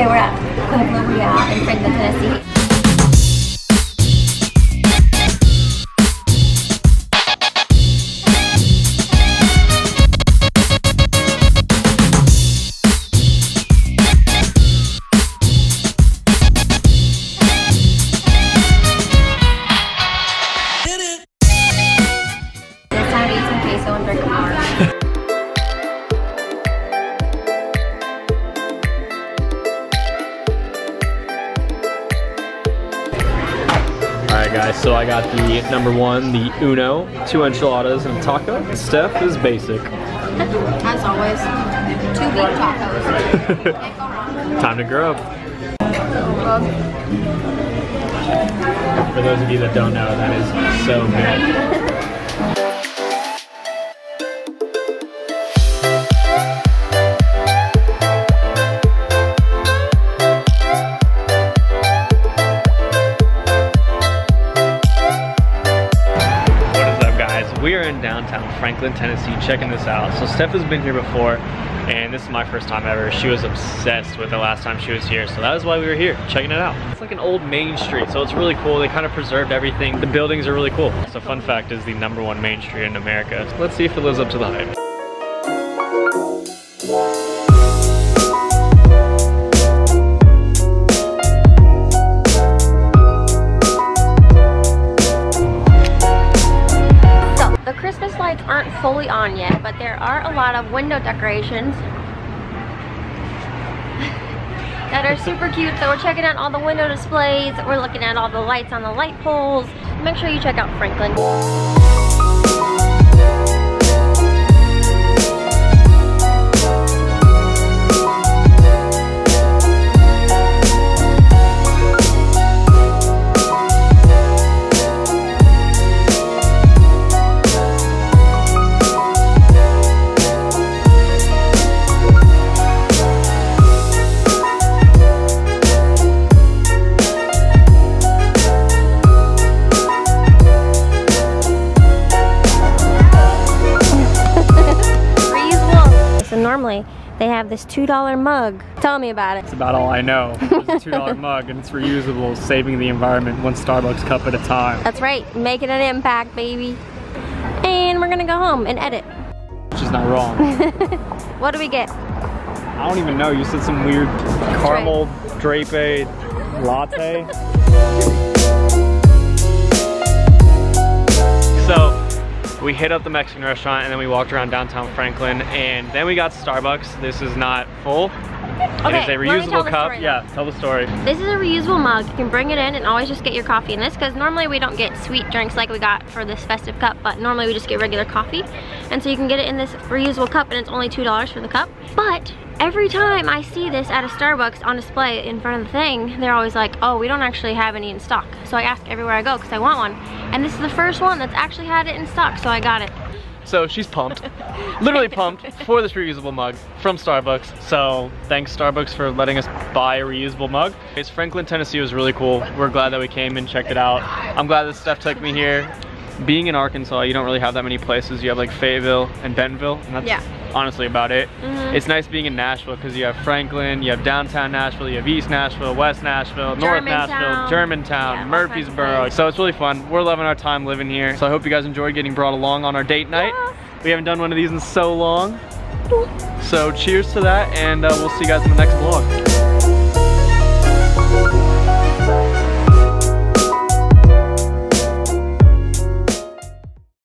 we're at in Franklin, Tennessee. It's time to eat some queso and drink a bar. Alright guys, so I got the number one, the Uno, 2 enchiladas and a taco. Steph is basic. As always, 2 beef tacos. Time to grow up. For those of you that don't know, that is so good. We are in downtown Franklin, Tennessee, checking this out. So Steph has been here before, and this is my first time ever. She was obsessed with the last time she was here, so that is why we were here, checking it out. It's like an old main street, so it's really cool. They kind of preserved everything. The buildings are really cool. So fun fact is the number 1 main street in America. Let's see if it lives up to the hype. The Christmas lights aren't fully on yet, but there are a lot of window decorations that are super cute. So we're checking out all the window displays. We're looking at all the lights on the light poles. Make sure you check out Franklin. Normally, they have this $2 mug. Tell me about it. That's about all I know. It's a $2 mug and it's reusable, saving the environment 1 Starbucks cup at a time. That's right, making an impact, baby. And we're gonna go home and edit. Which is not wrong. What do we get? I don't even know. You said some weird caramel drape latte. So we hit up the Mexican restaurant and then we walked around downtown Franklin and then we got Starbucks. This is not full. Okay, it is a reusable cup. Yeah, tell the story. This is a reusable mug. You can bring it in and always just get your coffee in this, because normally we don't get sweet drinks like we got for this festive cup, but normally we just get regular coffee. And so you can get it in this reusable cup and it's only $2 for the cup. But every time I see this at a Starbucks on display in front of the thing, they're always like, oh, we don't actually have any in stock. So I ask everywhere I go because I want one. And this is the first one that's actually had it in stock, so I got it. So she's pumped, literally pumped for this reusable mug from Starbucks. So thanks Starbucks for letting us buy a reusable mug. It's Franklin, Tennessee was really cool. We're glad that we came and checked it out. I'm glad that Steph took me here. Being in Arkansas, you don't really have that many places. You have like Fayetteville and Bentonville, and that's honestly about it. It's nice being in Nashville because you have Franklin, you have downtown Nashville, you have East Nashville, West Nashville, North Nashville, Germantown, Murfreesboro. So it's really fun. We're loving our time living here. So I hope you guys enjoyed getting brought along on our date night. We haven't done one of these in so long. So cheers to that, and we'll see you guys in the next vlog.